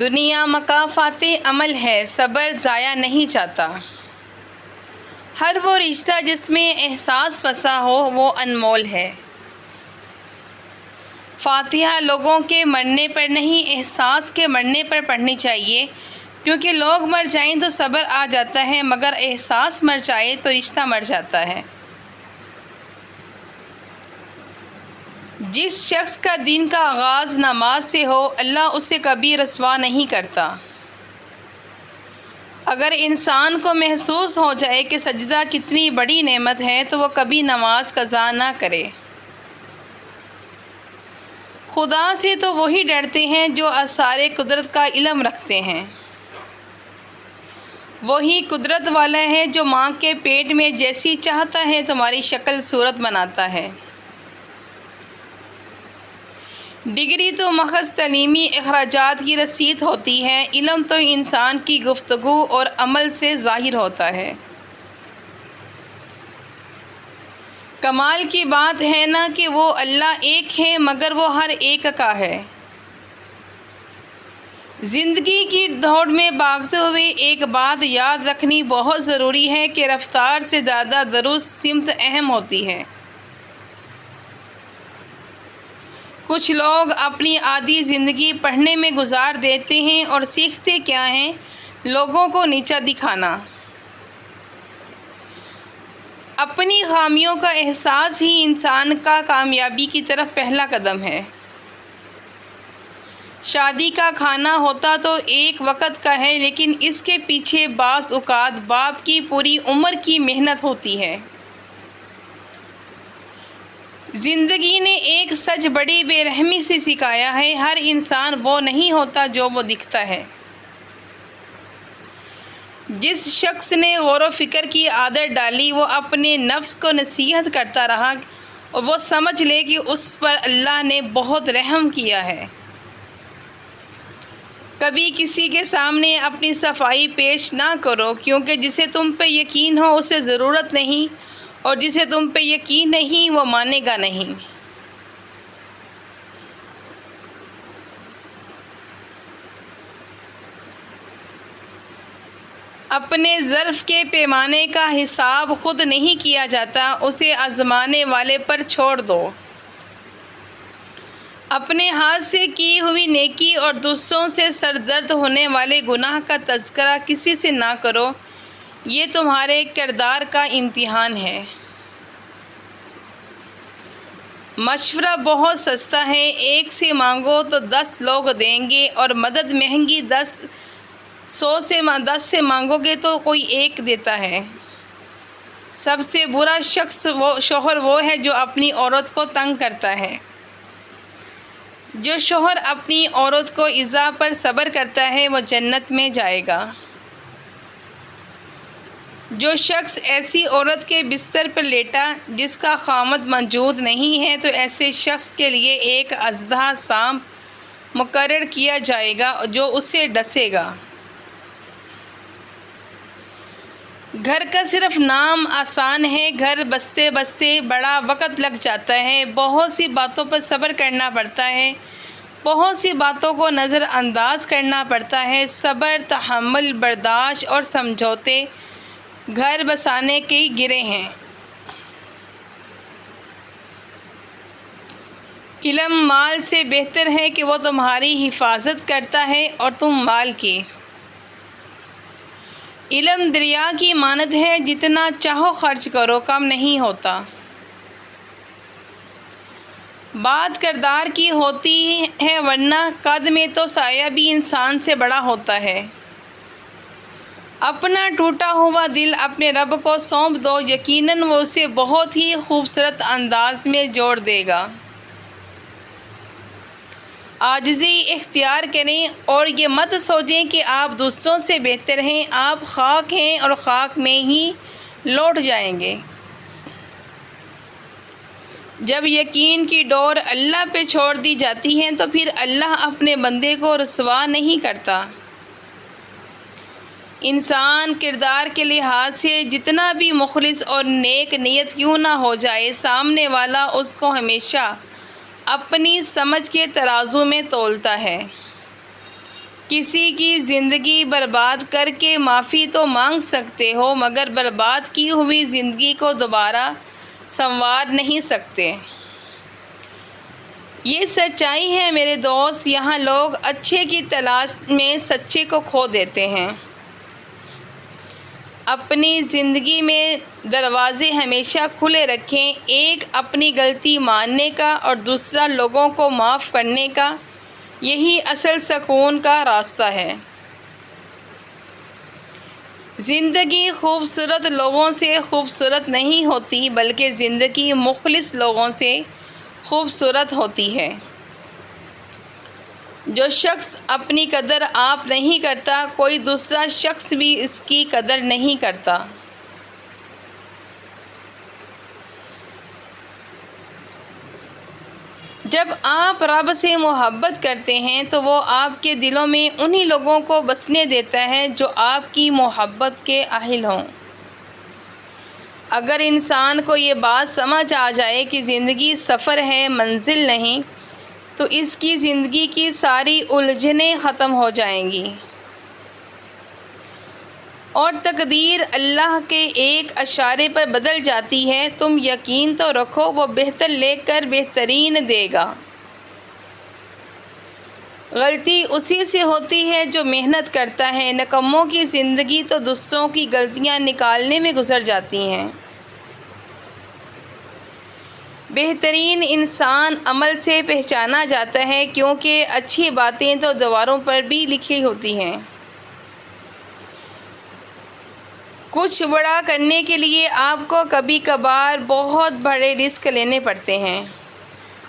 دنیا مکافات عمل ہے، صبر ضائع نہیں جاتا۔ ہر وہ رشتہ جس میں احساس بسا ہو وہ انمول ہے۔ فاتحہ لوگوں کے مرنے پر نہیں، احساس کے مرنے پر پڑھنی چاہیے، کیونکہ لوگ مر جائیں تو صبر آ جاتا ہے، مگر احساس مر جائے تو رشتہ مر جاتا ہے۔ جس شخص کا دن کا آغاز نماز سے ہو، اللہ اسے کبھی رسوا نہیں کرتا۔ اگر انسان کو محسوس ہو جائے کہ سجدہ کتنی بڑی نعمت ہے تو وہ کبھی نماز قضا نہ کرے۔ خدا سے تو وہی ڈرتے ہیں جو اسرار قدرت کا علم رکھتے ہیں۔ وہی قدرت والا ہے جو ماں کے پیٹ میں جیسی چاہتا ہے تمہاری شکل صورت بناتا ہے۔ ڈگری تو محض تعلیمی اخراجات کی رسید ہوتی ہے، علم تو انسان کی گفتگو اور عمل سے ظاہر ہوتا ہے۔ کمال کی بات ہے نا کہ وہ اللہ ایک ہے، مگر وہ ہر ایک کا ہے۔ زندگی کی دوڑ میں بھاگتے ہوئے ایک بات یاد رکھنی بہت ضروری ہے کہ رفتار سے زیادہ درست سمت اہم ہوتی ہے۔ کچھ لوگ اپنی آدھی زندگی پڑھنے میں گزار دیتے ہیں اور سیکھتے کیا ہیں؟ لوگوں کو نیچا دکھانا۔ اپنی خامیوں کا احساس ہی انسان کا کامیابی کی طرف پہلا قدم ہے۔ شادی کا کھانا ہوتا تو ایک وقت کا ہے، لیکن اس کے پیچھے بعض اوقات باپ کی پوری عمر کی محنت ہوتی ہے۔ زندگی نے ایک سچ بڑی بے رحمی سے سکھایا ہے، ہر انسان وہ نہیں ہوتا جو وہ دکھتا ہے۔ جس شخص نے غور و فکر کی عادت ڈالی وہ اپنے نفس کو نصیحت کرتا رہا اور وہ سمجھ لے کہ اس پر اللہ نے بہت رحم کیا ہے۔ کبھی کسی کے سامنے اپنی صفائی پیش نہ کرو، کیونکہ جسے تم پہ یقین ہو اسے ضرورت نہیں، اور جسے تم پہ یقین نہیں وہ مانے گا نہیں۔ اپنے ظرف کے پیمانے کا حساب خود نہیں کیا جاتا، اسے آزمانے والے پر چھوڑ دو۔ اپنے ہاتھ سے کی ہوئی نیکی اور دوسروں سے سرزد ہونے والے گناہ کا تذکرہ کسی سے نہ کرو، یہ تمہارے کردار کا امتحان ہے۔ مشورہ بہت سستا ہے، ایک سے مانگو تو 10 لوگ دیں گے، اور مدد مہنگی 10 سے مانگو گے تو کوئی ایک دیتا ہے۔ سب سے برا شوہر وہ ہے جو اپنی عورت کو تنگ کرتا ہے۔ جو شوہر اپنی عورت کو ایذا پر صبر کرتا ہے وہ جنت میں جائے گا۔ جو شخص ایسی عورت کے بستر پر لیٹا جس کا خاوند موجود نہیں ہے تو ایسے شخص کے لیے ایک اژدہا سانپ مقرر کیا جائے گا جو اسے ڈسے گا۔ گھر کا صرف نام آسان ہے، گھر بستے بستے بڑا وقت لگ جاتا ہے۔ بہت سی باتوں پر صبر کرنا پڑتا ہے، بہت سی باتوں کو نظر انداز کرنا پڑتا ہے۔ صبر، تحمل، برداشت اور سمجھوتے گھر بسانے کی گرہ ہیں۔ علم مال سے بہتر ہے کہ وہ تمہاری حفاظت کرتا ہے اور تم مال کی۔ علم دریا کی مانند ہے، جتنا چاہو خرچ کرو کم نہیں ہوتا۔ بات کردار کی ہوتی ہے، ورنہ قد میں تو سایہ بھی انسان سے بڑا ہوتا ہے۔ اپنا ٹوٹا ہوا دل اپنے رب کو سونپ دو، یقیناً وہ اسے بہت ہی خوبصورت انداز میں جوڑ دے گا۔ عاجزی اختیار کریں اور یہ مت سوچیں کہ آپ دوسروں سے بہتر ہیں، آپ خاک ہیں اور خاک میں ہی لوٹ جائیں گے۔ جب یقین کی ڈور اللہ پہ چھوڑ دی جاتی ہے تو پھر اللہ اپنے بندے کو رسوا نہیں کرتا۔ انسان کردار کے لحاظ سے جتنا بھی مخلص اور نیک نیت کیوں نہ ہو جائے، سامنے والا اس کو ہمیشہ اپنی سمجھ کے ترازو میں تولتا ہے۔ کسی کی زندگی برباد کر کے معافی تو مانگ سکتے ہو، مگر برباد کی ہوئی زندگی کو دوبارہ سنوار نہیں سکتے۔ یہ سچائی ہے میرے دوست، یہاں لوگ اچھے کی تلاش میں سچے کو کھو دیتے ہیں۔ اپنی زندگی میں دروازے ہمیشہ کھلے رکھیں، ایک اپنی غلطی ماننے کا اور دوسرا لوگوں کو معاف کرنے کا، یہی اصل سکون کا راستہ ہے۔ زندگی خوبصورت لوگوں سے خوبصورت نہیں ہوتی، بلکہ زندگی مخلص لوگوں سے خوبصورت ہوتی ہے۔ جو شخص اپنی قدر آپ نہیں کرتا، کوئی دوسرا شخص بھی اس کی قدر نہیں کرتا۔ جب آپ رب سے محبت کرتے ہیں تو وہ آپ کے دلوں میں انہی لوگوں کو بسنے دیتا ہے جو آپ کی محبت کے اہل ہوں۔ اگر انسان کو یہ بات سمجھ آ جائے کہ زندگی سفر ہے، منزل نہیں، تو اس کی زندگی کی ساری الجھنیں ختم ہو جائیں گی اور تقدیر اللہ کے ایک اشارے پر بدل جاتی ہے۔ تم یقین تو رکھو، وہ بہتر لے کر بہترین دے گا۔ غلطی اسی سے ہوتی ہے جو محنت کرتا ہے، نکموں کی زندگی تو دوسروں کی غلطیاں نکالنے میں گزر جاتی ہیں۔ بہترین انسان عمل سے پہچانا جاتا ہے، کیونکہ اچھی باتیں تو دیواروں پر بھی لکھی ہوتی ہیں۔ کچھ بڑا کرنے کے لیے آپ کو کبھی کبھار بہت بڑے رسک لینے پڑتے ہیں۔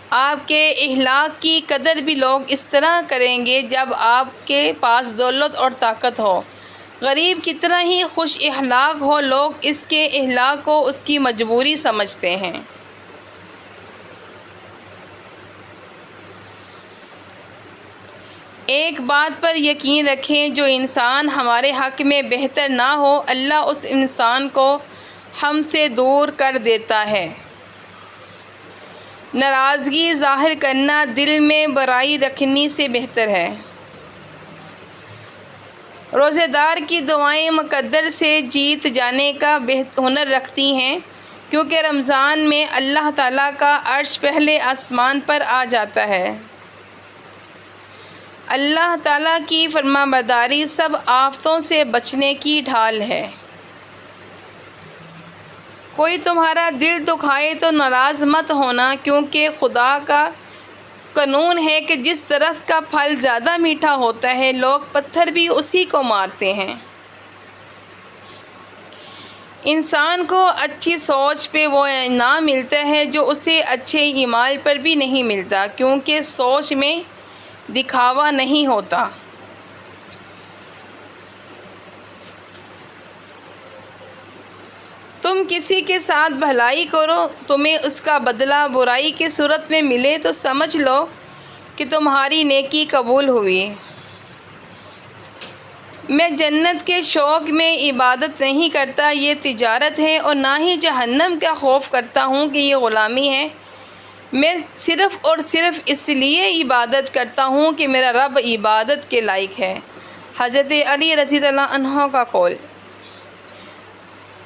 آپ کے اخلاق کی قدر بھی لوگ اس طرح کریں گے جب آپ کے پاس دولت اور طاقت ہو۔ غریب کتنا ہی خوش اخلاق ہو، لوگ اس کے اخلاق کو اس کی مجبوری سمجھتے ہیں۔ ایک بات پر یقین رکھیں، جو انسان ہمارے حق میں بہتر نہ ہو، اللہ اس انسان کو ہم سے دور کر دیتا ہے۔ ناراضگی ظاہر کرنا دل میں برائی رکھنے سے بہتر ہے۔ روزے دار کی دعائیں مقدر سے جیت جانے کا ہنر رکھتی ہیں، کیونکہ رمضان میں اللہ تعالیٰ کا عرش پہلے آسمان پر آ جاتا ہے۔ اللہ تعالیٰ کی فرمانبرداری سب آفتوں سے بچنے کی ڈھال ہے۔ کوئی تمہارا دل دکھائے تو ناراض مت ہونا، کیونکہ خدا کا قانون ہے کہ جس درخت کا پھل زیادہ میٹھا ہوتا ہے، لوگ پتھر بھی اسی کو مارتے ہیں۔ انسان کو اچھی سوچ پہ وہ انعام ملتا ہے جو اسے اچھے اعمال پر بھی نہیں ملتا، کیونکہ سوچ میں دکھاوا نہیں ہوتا۔ تم کسی کے ساتھ بھلائی کرو، تمہیں اس کا بدلہ برائی کی صورت میں ملے تو سمجھ لو کہ تمہاری نیکی قبول ہوئی۔ میں جنت کے شوق میں عبادت نہیں کرتا، یہ تجارت ہے، اور نہ ہی جہنم کا خوف کرتا ہوں کہ یہ غلامی ہے۔ میں صرف اور صرف اس لیے عبادت کرتا ہوں کہ میرا رب عبادت کے لائق ہے۔ حضرت علی رضی اللہ عنہ کا قول۔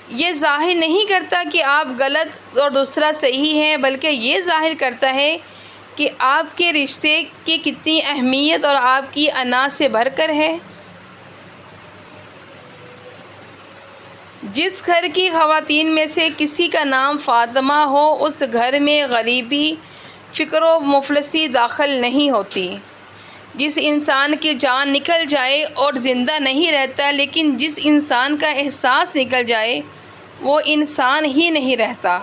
یہ ظاہر نہیں کرتا کہ آپ غلط اور دوسرا صحیح ہے، بلکہ یہ ظاہر کرتا ہے کہ آپ کے رشتے کی کتنی اہمیت اور آپ کی انا سے بھر کر ہے۔ جس گھر کی خواتین میں سے کسی کا نام فاطمہ ہو، اس گھر میں غریبی، فقر و مفلسی داخل نہیں ہوتی۔ جس انسان کی جان نکل جائے اور زندہ نہیں رہتا، لیکن جس انسان کا احساس نکل جائے وہ انسان ہی نہیں رہتا۔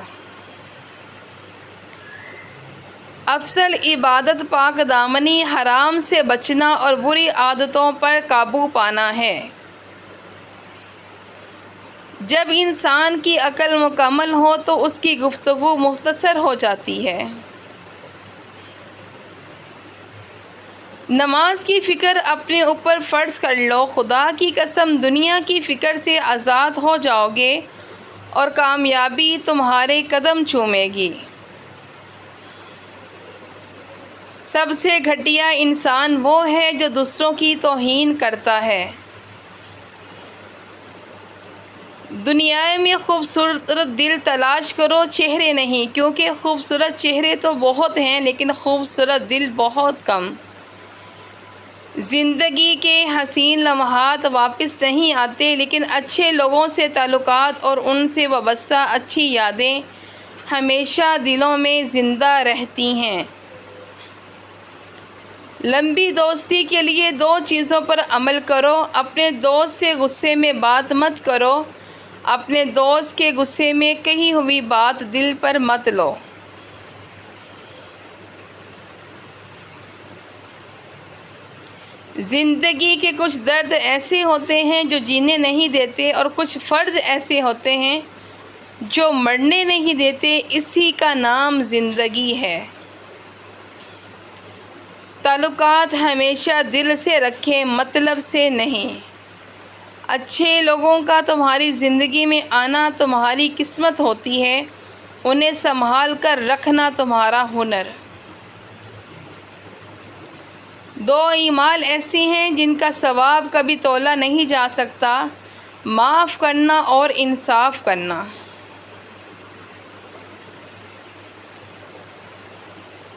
افضل عبادت پاک دامنی، حرام سے بچنا اور بری عادتوں پر قابو پانا ہے۔ جب انسان کی عقل مکمل ہو تو اس کی گفتگو مختصر ہو جاتی ہے۔ نماز کی فکر اپنے اوپر فرض کر لو، خدا کی قسم دنیا کی فکر سے آزاد ہو جاؤ گے اور کامیابی تمہارے قدم چومے گی۔ سب سے گھٹیا انسان وہ ہے جو دوسروں کی توہین کرتا ہے۔ دنیا میں خوبصورت دل تلاش کرو، چہرے نہیں، کیونکہ خوبصورت چہرے تو بہت ہیں لیکن خوبصورت دل بہت کم۔ زندگی کے حسین لمحات واپس نہیں آتے، لیکن اچھے لوگوں سے تعلقات اور ان سے وابستہ اچھی یادیں ہمیشہ دلوں میں زندہ رہتی ہیں۔ لمبی دوستی کے لیے 2 چیزوں پر عمل کرو۔ اپنے دوست سے غصے میں بات مت کرو، اپنے دوست کے غصے میں کہی ہوئی بات دل پر مت لو۔ زندگی کے کچھ درد ایسے ہوتے ہیں جو جینے نہیں دیتے، اور کچھ فرض ایسے ہوتے ہیں جو مرنے نہیں دیتے، اسی کا نام زندگی ہے۔ تعلقات ہمیشہ دل سے رکھیں، مطلب سے نہیں۔ اچھے لوگوں کا تمہاری زندگی میں آنا تمہاری قسمت ہوتی ہے، انہیں سنبھال کر رکھنا تمہارا ہنر۔ 2 اعمال ایسے ہیں جن کا ثواب کبھی تولا نہیں جا سکتا، معاف کرنا اور انصاف کرنا۔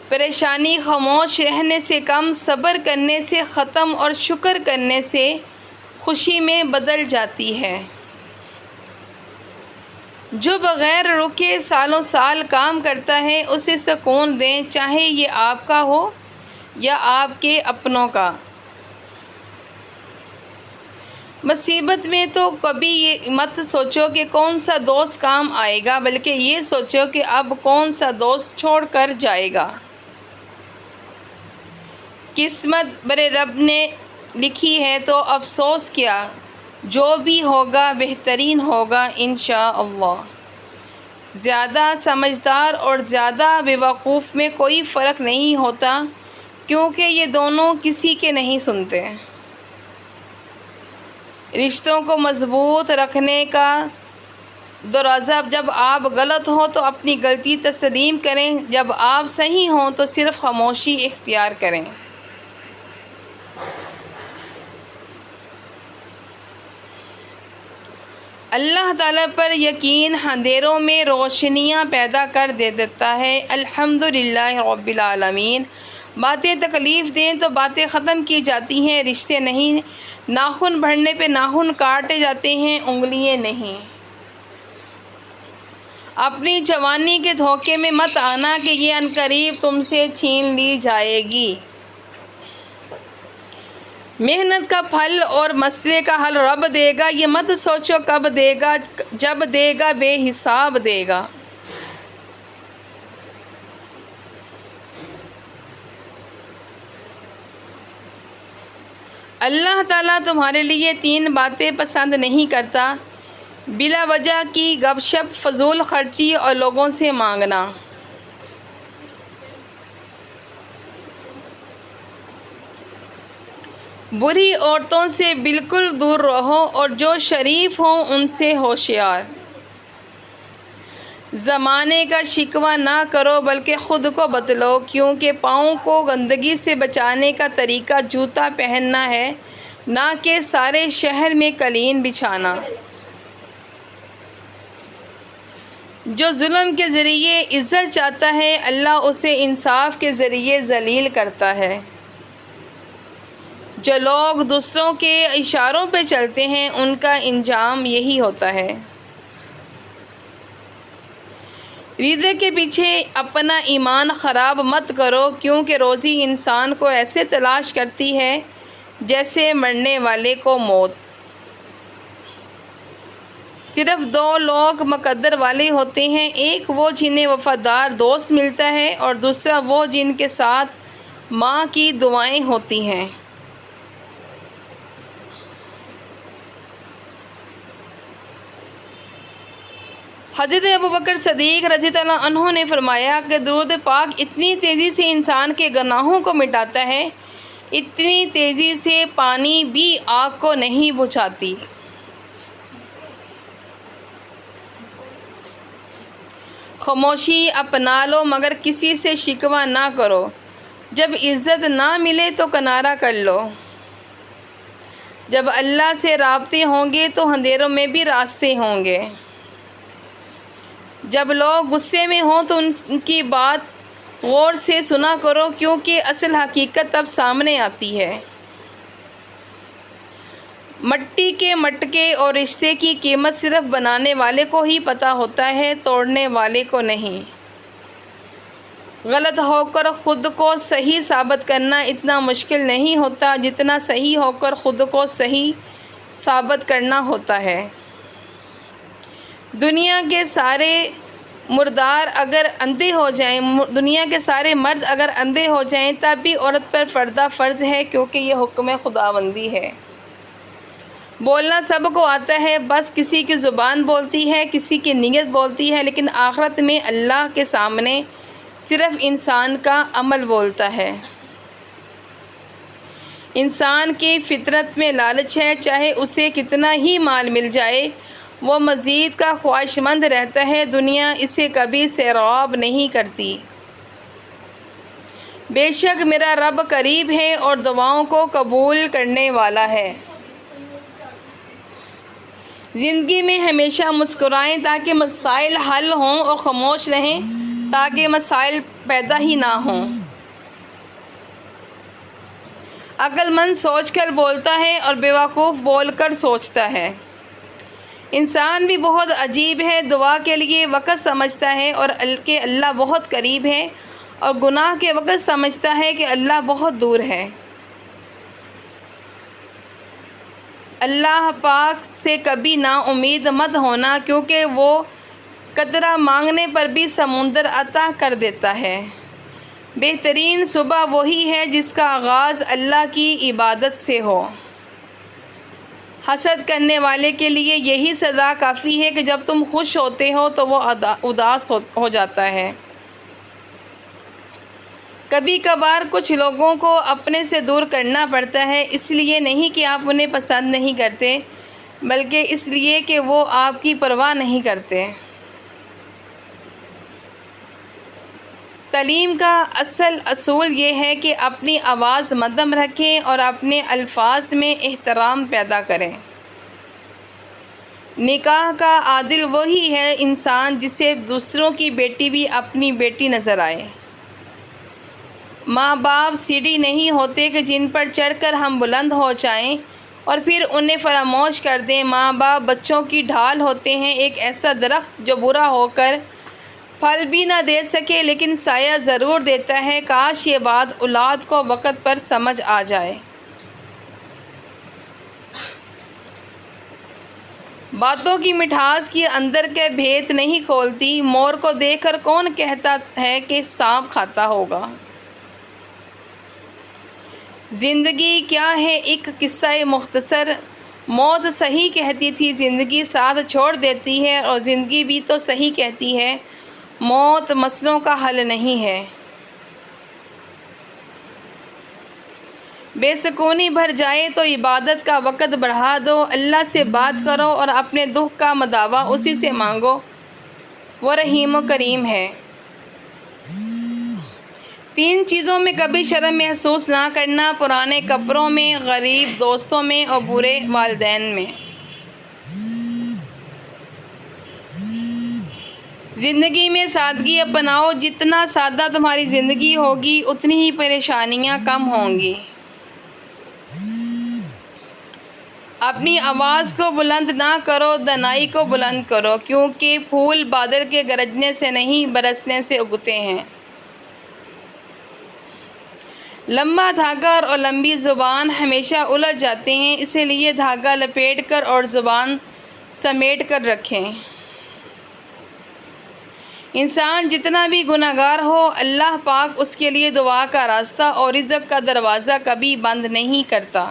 پریشانی خاموش رہنے سے کم، صبر کرنے سے ختم، اور شکر کرنے سے خوشی میں بدل جاتی ہے۔ جو بغیر رکے سالوں سال کام کرتا ہے، اسے سکون دیں، چاہے یہ آپ کا ہو یا آپ کے اپنوں کا۔ مصیبت میں تو کبھی یہ مت سوچو کہ کون سا دوست کام آئے گا، بلکہ یہ سوچو کہ اب کون سا دوست چھوڑ کر جائے گا۔ قسمت برے رب نے لکھی ہے تو افسوس کیا، جو بھی ہوگا بہترین ہوگا انشاءاللہ۔ زیادہ سمجھدار اور زیادہ بیوقوف میں کوئی فرق نہیں ہوتا، کیونکہ یہ دونوں کسی کے نہیں سنتے۔ رشتوں کو مضبوط رکھنے کا دروازہ، جب آپ غلط ہوں تو اپنی غلطی تسلیم کریں، جب آپ صحیح ہوں تو صرف خاموشی اختیار کریں۔ اللہ تعالیٰ پر یقین اندھیروں میں روشنیاں پیدا کر دیتا ہے۔ الحمدللہ رب العالمین۔ باتیں تکلیف دیں تو باتیں ختم کی جاتی ہیں، رشتے نہیں۔ ناخن بڑھنے پہ ناخن کاٹے جاتے ہیں، انگلیاں نہیں۔ اپنی جوانی کے دھوکے میں مت آنا کہ یہ عنقریب تم سے چھین لی جائے گی۔ محنت کا پھل اور مسئلے کا حل رب دے گا، یہ مت سوچو کب دے گا، جب دے گا بے حساب دے گا۔ اللہ تعالیٰ تمہارے لیے 3 باتیں پسند نہیں کرتا: بلا وجہ کی گپ شپ، فضول خرچی اور لوگوں سے مانگنا۔ بری عورتوں سے بالکل دور رہو، اور جو شریف ہوں ان سے ہوشیار۔ زمانے کا شکوہ نہ کرو بلکہ خود کو بدلو، کیونکہ پاؤں کو گندگی سے بچانے کا طریقہ جوتا پہننا ہے، نہ کہ سارے شہر میں قالین بچھانا۔ جو ظلم کے ذریعے عزت چاہتا ہے، اللہ اسے انصاف کے ذریعے ذلیل کرتا ہے۔ جو لوگ دوسروں کے اشاروں پہ چلتے ہیں، ان کا انجام یہی ہوتا ہے۔ رزق کے پیچھے اپنا ایمان خراب مت کرو، کیونکہ روزی انسان کو ایسے تلاش کرتی ہے جیسے مرنے والے کو موت۔ صرف 2 لوگ مقدر والے ہوتے ہیں، ایک وہ جنہیں وفادار دوست ملتا ہے، اور دوسرا وہ جن کے ساتھ ماں کی دعائیں ہوتی ہیں۔ حضرت ابوبکر صدیق رضی اللہ عنہ نے فرمایا کہ درود پاک اتنی تیزی سے انسان کے گناہوں کو مٹاتا ہے، اتنی تیزی سے پانی بھی آگ کو نہیں بجھاتی۔ خاموشی اپنا لو مگر کسی سے شکوہ نہ کرو، جب عزت نہ ملے تو کنارہ کر لو۔ جب اللہ سے رابطے ہوں گے تو اندھیروں میں بھی راستے ہوں گے۔ جب لوگ غصے میں ہوں تو ان کی بات غور سے سنا کرو، کیونکہ اصل حقیقت تب سامنے آتی ہے۔ مٹی کے مٹکے اور رشتے کی قیمت صرف بنانے والے کو ہی پتہ ہوتا ہے، توڑنے والے کو نہیں۔ غلط ہو کر خود کو صحیح ثابت کرنا اتنا مشکل نہیں ہوتا جتنا صحیح ہو کر خود کو صحیح ثابت کرنا ہوتا ہے۔ دنیا کے سارے مردار اگر اندھے ہو جائیں، دنیا کے سارے مرد اگر اندھے ہو جائیں تب بھی عورت پر پردہ فرض ہے، کیونکہ یہ حکم خداوندی ہے۔ بولنا سب کو آتا ہے، بس کسی کی زبان بولتی ہے، کسی کی نیت بولتی ہے، لیکن آخرت میں اللہ کے سامنے صرف انسان کا عمل بولتا ہے۔ انسان کی فطرت میں لالچ ہے، چاہے اسے کتنا ہی مال مل جائے وہ مزید کا خواہش مند رہتا ہے، دنیا اسے کبھی سیراب نہیں کرتی۔ بے شک میرا رب قریب ہے اور دعاؤں کو قبول کرنے والا ہے۔ زندگی میں ہمیشہ مسکرائیں تاکہ مسائل حل ہوں، اور خاموش رہیں تاکہ مسائل پیدا ہی نہ ہوں۔ عقل مند سوچ کر بولتا ہے اور بیوقوف بول کر سوچتا ہے۔ انسان بھی بہت عجیب ہے، دعا کے لیے وقت سمجھتا ہے اور کہ اللہ بہت قریب ہے، اور گناہ کے وقت سمجھتا ہے کہ اللہ بہت دور ہے۔ اللہ پاک سے کبھی نا امید مت ہونا، کیونکہ وہ قطرہ مانگنے پر بھی سمندر عطا کر دیتا ہے۔ بہترین صبح وہی ہے جس کا آغاز اللہ کی عبادت سے ہو۔ حسد کرنے والے کے لیے یہی سزا کافی ہے کہ جب تم خوش ہوتے ہو تو وہ اداس ہو جاتا ہے۔ کبھی کبھار کچھ لوگوں کو اپنے سے دور کرنا پڑتا ہے، اس لیے نہیں کہ آپ انہیں پسند نہیں کرتے، بلکہ اس لیے کہ وہ آپ کی پرواہ نہیں کرتے۔ تعلیم کا اصول یہ ہے کہ اپنی آواز مدھم رکھیں اور اپنے الفاظ میں احترام پیدا کریں۔ نکاح کا عادل وہی ہے انسان جسے دوسروں کی بیٹی بھی اپنی بیٹی نظر آئے۔ ماں باپ سیڑھی نہیں ہوتے کہ جن پر چڑھ کر ہم بلند ہو جائیں اور پھر انہیں فراموش کر دیں۔ ماں باپ بچوں کی ڈھال ہوتے ہیں، ایک ایسا درخت جو برا ہو کر پھل بھی نہ دے سکے لیکن سایہ ضرور دیتا ہے۔ کاش یہ بات اولاد کو وقت پر سمجھ آ جائے۔ باتوں کی مٹھاس کی اندر کے بھید نہیں کھولتی۔ مور کو دیکھ کر کون کہتا ہے کہ سانپ کھاتا ہوگا؟ زندگی کیا ہے ایک قصہ مختصر۔ موت صحیح کہتی تھی، زندگی ساتھ چھوڑ دیتی ہے، اور زندگی بھی تو صحیح کہتی ہے، موت مسئلوں کا حل نہیں ہے۔ بے سکونی بھر جائے تو عبادت کا وقت بڑھا دو، اللہ سے بات کرو اور اپنے دکھ کا مداوا اسی سے مانگو، وہ رحیم و کریم ہے۔ 3 چیزوں میں کبھی شرم محسوس نہ کرنا: پرانے کپڑوں میں، غریب دوستوں میں، اور برے والدین میں۔ زندگی میں سادگی اپناؤ، جتنا سادہ تمہاری زندگی ہوگی اتنی ہی پریشانیاں کم ہوں گی۔ اپنی آواز کو بلند نہ کرو، دانائی کو بلند کرو، کیونکہ پھول بادل کے گرجنے سے نہیں برسنے سے اگتے ہیں۔ لمبا دھاگا اور لمبی زبان ہمیشہ الجھ جاتے ہیں، اسی لیے دھاگا لپیٹ کر اور زبان سمیٹ کر رکھیں۔ انسان جتنا بھی گناہگار ہو، اللہ پاک اس کے لیے دعا کا راستہ اور رزق کا دروازہ کبھی بند نہیں کرتا۔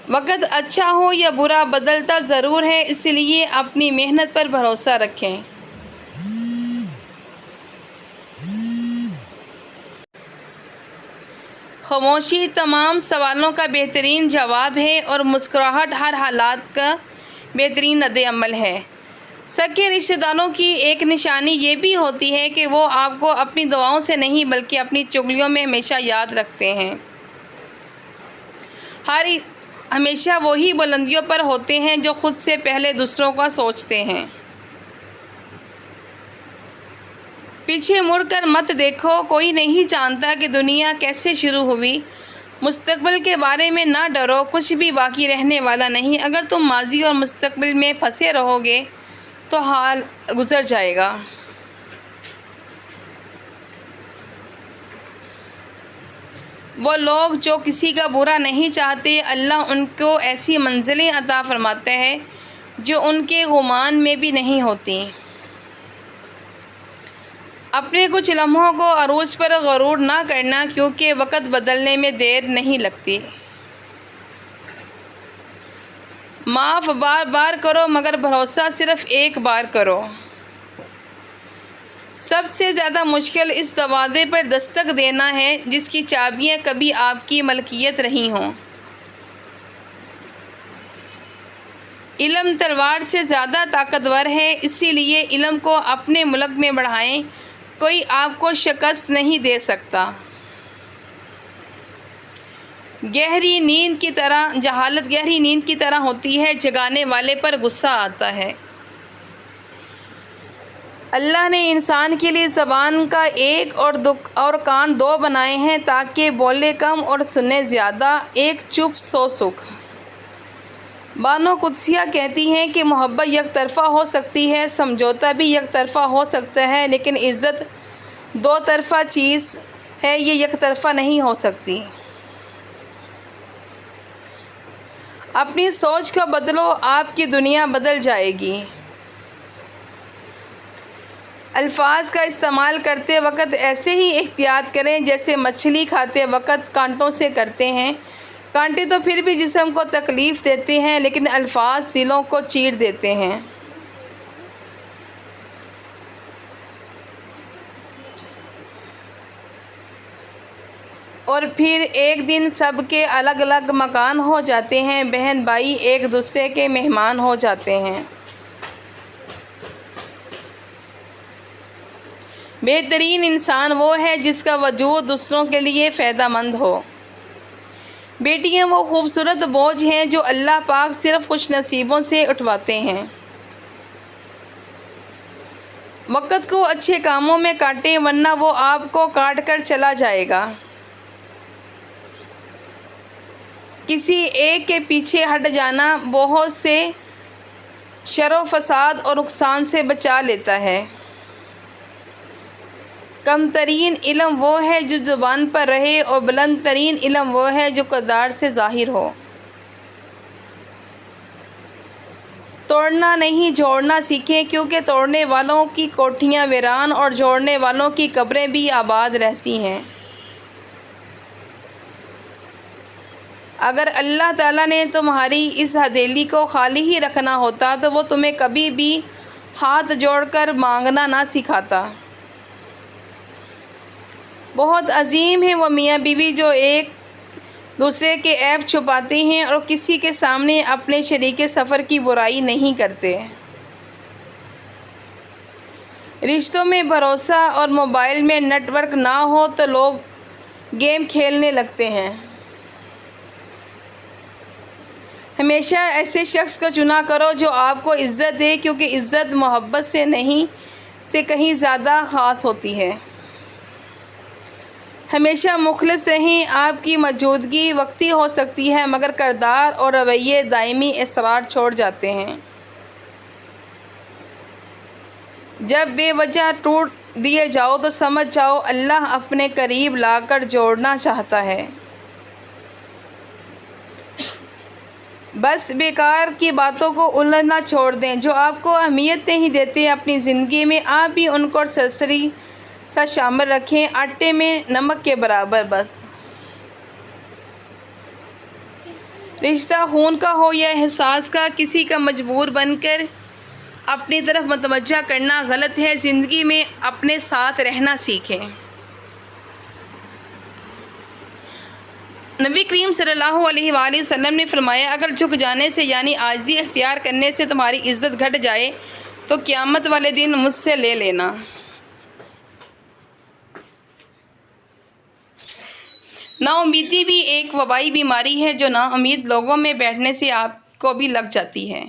وقت اچھا ہو یا برا بدلتا ضرور ہے، اس لیے اپنی محنت پر بھروسہ رکھیں۔ خاموشی تمام سوالوں کا بہترین جواب ہے، اور مسکراہٹ ہر حالات کا بہترین رد عمل ہے۔ سگے رشتہ داروں کی ایک نشانی یہ بھی ہوتی ہے کہ وہ آپ کو اپنی دعاؤں سے نہیں بلکہ اپنی چغلیوں میں ہمیشہ یاد رکھتے ہیں۔ ہمیشہ وہی بلندیوں پر ہوتے ہیں جو خود سے پہلے دوسروں کا سوچتے ہیں۔ پیچھے مڑ کر مت دیکھو، کوئی نہیں جانتا کہ دنیا کیسے شروع ہوئی۔ مستقبل کے بارے میں نہ ڈرو، کچھ بھی باقی رہنے والا نہیں۔ اگر تم ماضی اور مستقبل میں پھنسے رہو گے تو حال گزر جائے گا۔ وہ لوگ جو کسی کا برا نہیں چاہتے، اللہ ان کو ایسی منزلیں عطا فرماتا ہے جو ان کے گمان میں بھی نہیں ہوتی۔ اپنے کچھ لمحوں کو عروج پر غرور نہ کرنا، کیونکہ وقت بدلنے میں دیر نہیں لگتی۔ معاف بار بار کرو مگر بھروسہ صرف ایک بار کرو۔ سب سے زیادہ مشکل اس دروازے پر دستک دینا ہے جس کی چابیاں کبھی آپ کی ملکیت رہی ہوں۔ علم تلوار سے زیادہ طاقتور ہے، اسی لیے علم کو اپنے ملک میں بڑھائیں، کوئی آپ کو شکست نہیں دے سکتا۔ گہری نیند کی طرح جہالت گہری نیند کی طرح ہوتی ہے، جگانے والے پر غصہ آتا ہے۔ اللہ نے انسان کے لیے زبان کا ایک اور کان دو بنائے ہیں تاکہ بولے کم اور سنے زیادہ، ایک چپ سو سکھ۔ بانو قدسیہ کہتی ہیں کہ محبت یک طرفہ ہو سکتی ہے، سمجھوتا بھی یک طرفہ ہو سکتا ہے، لیکن عزت دو طرفہ چیز ہے، یہ یک طرفہ نہیں ہو سکتی۔ اپنی سوچ کو بدلو، آپ کی دنیا بدل جائے گی۔ الفاظ کا استعمال کرتے وقت ایسے ہی احتیاط کریں جیسے مچھلی کھاتے وقت کانٹوں سے کرتے ہیں۔ کانٹے تو پھر بھی جسم کو تکلیف دیتے ہیں، لیکن الفاظ دلوں کو چیر دیتے ہیں۔ اور پھر ایک دن سب کے الگ الگ مکان ہو جاتے ہیں، بہن بھائی ایک دوسرے کے مہمان ہو جاتے ہیں۔ بہترین انسان وہ ہے جس کا وجود دوسروں کے لیے فائدہ مند ہو۔ بیٹیاں وہ خوبصورت بوجھ ہیں جو اللہ پاک صرف خوش نصیبوں سے اٹھواتے ہیں۔ وقت کو اچھے کاموں میں کاٹیں ورنہ وہ آپ کو کاٹ کر چلا جائے گا۔ کسی ایک کے پیچھے ہٹ جانا بہت سے شر و فساد اور نقصان سے بچا لیتا ہے۔ کم ترین علم وہ ہے جو زبان پر رہے اور بلند ترین علم وہ ہے جو کردار سے ظاہر ہو۔ توڑنا نہیں جوڑنا سیکھیں، کیونکہ توڑنے والوں کی کوٹھیاں ویران اور جوڑنے والوں کی قبریں بھی آباد رہتی ہیں۔ اگر اللہ تعالیٰ نے تمہاری اس ہتھیلی کو خالی ہی رکھنا ہوتا تو وہ تمہیں کبھی بھی ہاتھ جوڑ کر مانگنا نہ سکھاتا۔ بہت عظیم ہیں وہ میاں بیوی جو ایک دوسرے کے عیب چھپاتے ہیں اور کسی کے سامنے اپنے شریک سفر کی برائی نہیں کرتے۔ رشتوں میں بھروسہ اور موبائل میں نیٹ ورک نہ ہو تو لوگ گیم کھیلنے لگتے ہیں۔ ہمیشہ ایسے شخص کو چنا کرو جو آپ کو عزت دے، کیونکہ عزت محبت سے کہیں زیادہ خاص ہوتی ہے۔ ہمیشہ مخلص رہیں، آپ کی موجودگی وقتی ہو سکتی ہے مگر کردار اور رویے دائمی اثرات چھوڑ جاتے ہیں۔ جب بے وجہ ٹوٹ دیے جاؤ تو سمجھ جاؤ اللہ اپنے قریب لا کر جوڑنا چاہتا ہے۔ بس بیکار کی باتوں کو الجھنا چھوڑ دیں، جو آپ کو اہمیت نہیں دیتے اپنی زندگی میں آپ بھی ان کو سرسری سا شامل رکھیں، آٹے میں نمک کے برابر۔ بس رشتہ خون کا ہو یا احساس کا، کسی کا مجبور بن کر اپنی طرف متوجہ کرنا غلط ہے۔ زندگی میں اپنے ساتھ رہنا سیکھیں۔ نبی کریم صلی اللہ علیہ وآلہ وسلم نے فرمایا، اگر جھک جانے سے یعنی عاجزی اختیار کرنے سے تمہاری عزت گھٹ جائے تو قیامت والے دن مجھ سے لے لینا۔ نا امیدی بھی ایک وبائی بیماری ہے جو نا امید لوگوں میں بیٹھنے سے آپ کو بھی لگ جاتی ہے۔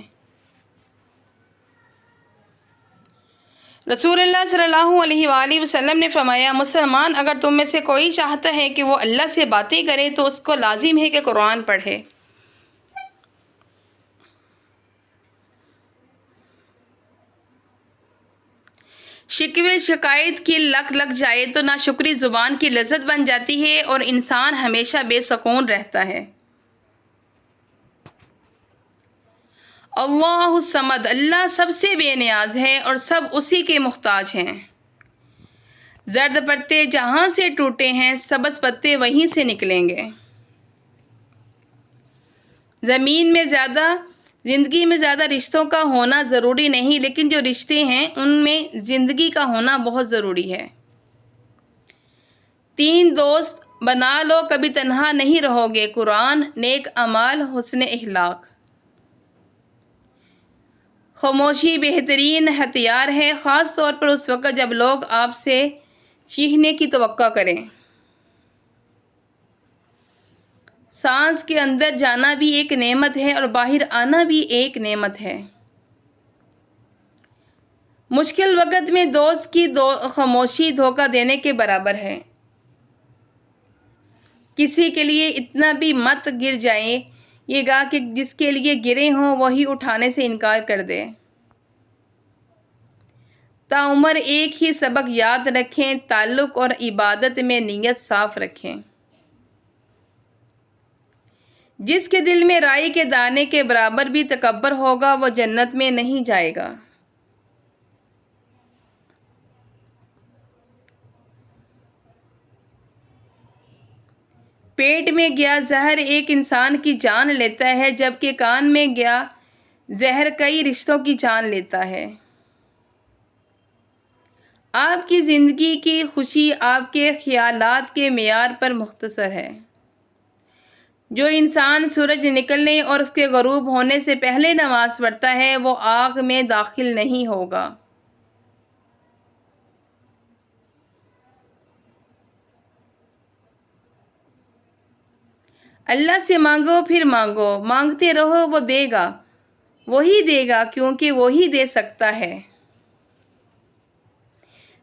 رسول اللہ صلی اللہ علیہ وآلہ وسلم نے فرمایا، مسلمان اگر تم میں سے کوئی چاہتا ہے کہ وہ اللہ سے باتیں کرے تو اس کو لازم ہے کہ قرآن پڑھے۔ شکوے شکایت کی لگ جائے تو ناشکری زبان کی لذت بن جاتی ہے اور انسان ہمیشہ بے سکون رہتا ہے۔ اللہ الصمد، اللہ سب سے بے نیاز ہے اور سب اسی کے محتاج ہیں۔ زرد پتے جہاں سے ٹوٹے ہیں سبز پتے وہیں سے نکلیں گے۔ زندگی میں زیادہ رشتوں کا ہونا ضروری نہیں، لیکن جو رشتے ہیں ان میں زندگی کا ہونا بہت ضروری ہے۔ 3 دوست بنا لو، کبھی تنہا نہیں رہو گے: قرآن، نیک اعمال، حسن اخلاق۔ خاموشی بہترین ہتھیار ہے، خاص طور پر اس وقت جب لوگ آپ سے چیخنے کی توقع کریں۔ سانس کے اندر جانا بھی ایک نعمت ہے اور باہر آنا بھی ایک نعمت ہے۔ مشکل وقت میں دوست کی خاموشی دھوکہ دینے کے برابر ہے۔ کسی کے لیے اتنا بھی مت گر جائیں یہ گا کہ جس کے لیے گرے ہوں وہی اٹھانے سے انکار کر دے۔ تاعمر ایک ہی سبق یاد رکھیں، تعلق اور عبادت میں نیت صاف رکھیں۔ جس کے دل میں رائی کے دانے کے برابر بھی تکبر ہوگا وہ جنت میں نہیں جائے گا۔ پیٹ میں گیا زہر ایک انسان کی جان لیتا ہے، جبکہ کان میں گیا زہر کئی رشتوں کی جان لیتا ہے۔ آپ کی زندگی کی خوشی آپ کے خیالات کے معیار پر مختصر ہے۔ جو انسان سورج نکلنے اور اس کے غروب ہونے سے پہلے نماز پڑھتا ہے وہ آگ میں داخل نہیں ہوگا۔ اللہ سے مانگو، پھر مانگو، مانگتے رہو، وہ دے گا، وہی دے گا کیونکہ وہی دے سکتا ہے۔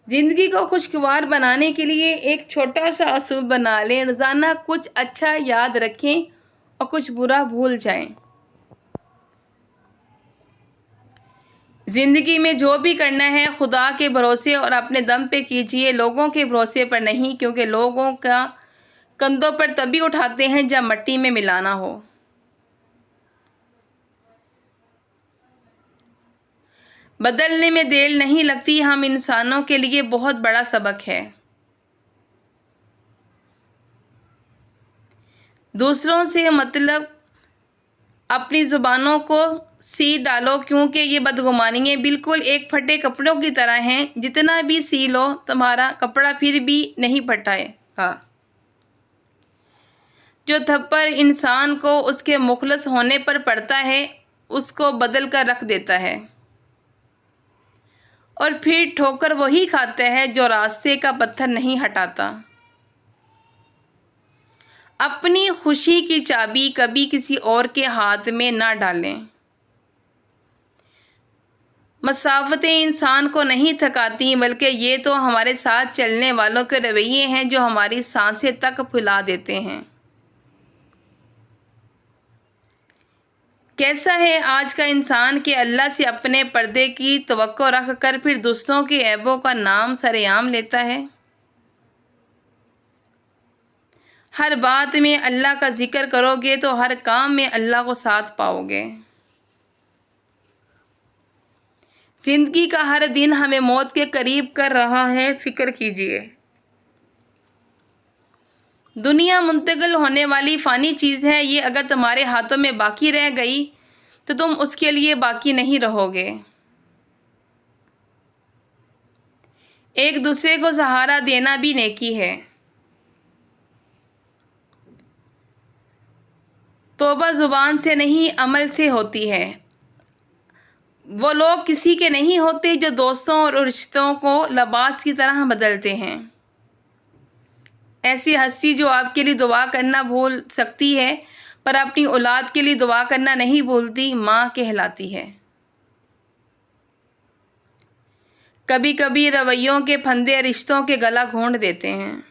زندگی کو خوشگوار بنانے کے لیے ایک چھوٹا سا اصول بنا لیں: روزانہ کچھ اچھا یاد رکھیں اور کچھ برا بھول جائیں۔ زندگی میں جو بھی کرنا ہے خدا کے بھروسے اور اپنے دم پہ کیجیے، لوگوں کے بھروسے پر نہیں، کیونکہ لوگوں کا کندھوں پر تبھی اٹھاتے ہیں جب مٹی میں ملانا ہو۔ بدلنے میں دیر نہیں لگتی ہم انسانوں کے لیے بہت بڑا سبق ہے۔ دوسروں سے مطلب اپنی زبانوں کو سی ڈالو، کیونکہ یہ بدگمانیاں بالکل ایک پھٹے کپڑوں کی طرح ہیں، جتنا بھی سی لو تمہارا کپڑا پھر بھی نہیں پھٹائے گا۔ جو تھپڑ انسان کو اس کے مخلص ہونے پر پڑتا ہے اس کو بدل کر رکھ دیتا ہے، اور پھر ٹھوکر وہی کھاتا ہے جو راستے کا پتھر نہیں ہٹاتا۔ اپنی خوشی کی چابی کبھی کسی اور کے ہاتھ میں نہ ڈالیں۔ مسافتیں انسان کو نہیں تھکاتی، بلکہ یہ تو ہمارے ساتھ چلنے والوں کے رویے ہیں جو ہماری سانسیں تک پھلا دیتے ہیں۔ کیسا ہے آج کا انسان کہ اللہ سے اپنے پردے کی توقع رکھ کر پھر دوسروں کے عیبوں کا نام سرعام لیتا ہے۔ ہر بات میں اللہ کا ذکر کرو گے تو ہر کام میں اللہ کو ساتھ پاؤ گے۔ زندگی کا ہر دن ہمیں موت کے قریب کر رہا ہے، فکر کیجیے۔ دنیا منتقل ہونے والی فانی چیز ہے، یہ اگر تمہارے ہاتھوں میں باقی رہ گئی تو تم اس کے لیے باقی نہیں رہو گے۔ ایک دوسرے کو سہارا دینا بھی نیکی ہے۔ توبہ زبان سے نہیں عمل سے ہوتی ہے۔ وہ لوگ کسی کے نہیں ہوتے جو دوستوں اور رشتوں کو لباس کی طرح بدلتے ہیں۔ ایسی ہستی جو آپ کے لیے دعا کرنا بھول سکتی ہے پر اپنی اولاد کے لیے دعا کرنا نہیں بھولتی، ماں کہلاتی ہے۔ کبھی کبھی رویوں کے پھندے رشتوں کے گلا گھونٹ دیتے ہیں۔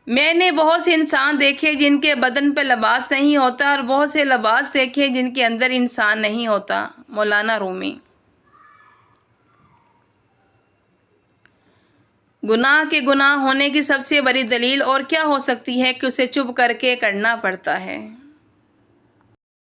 میں نے بہت سے انسان دیکھے جن کے بدن پہ لباس نہیں ہوتا اور بہت سے لباس دیکھے جن کے اندر انسان نہیں ہوتا۔ مولانا رومی۔ گناہ کے گناہ ہونے کی سب سے بڑی دلیل اور کیا ہو سکتی ہے کہ اسے چپ کر کے کرنا پڑتا ہے۔